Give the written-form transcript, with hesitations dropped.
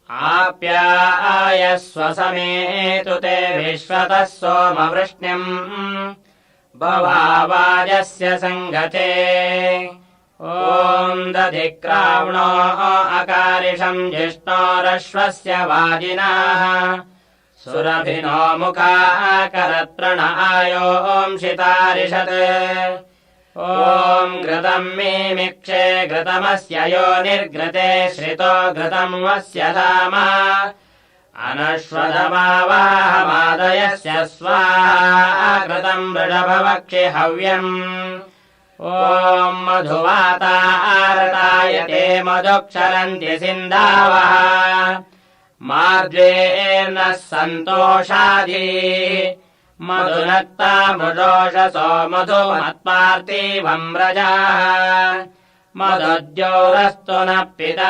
आप्यायस्व समेतु ते विश्वतः सोमवृष्ण्यम् भवावाजस्य सङ्गते ॐ दधिक्रावणो अकारिषम् जिष्णोरश्वस्य वाजिनाः सुरभिनो मुखाकरत्रण आयोंशितारिषत् ॐ घृतम् मिमिक्षे घृतमस्य योनिर्घृते श्रितो घृतम् वस्य धाम अनश्वदमावाहमादयस्य स्वाहा घृतम् वृषभवक्षि हव्यम् ॐ मधुवातारतायते मधुक्षरन्ति सिन्धावः मार्जेर्नः सन्तोषादि मधुनक्ता मृजोषसो मधुमत्पार्थिवम् व्रजाः मधुद्योरस्तु नः पिता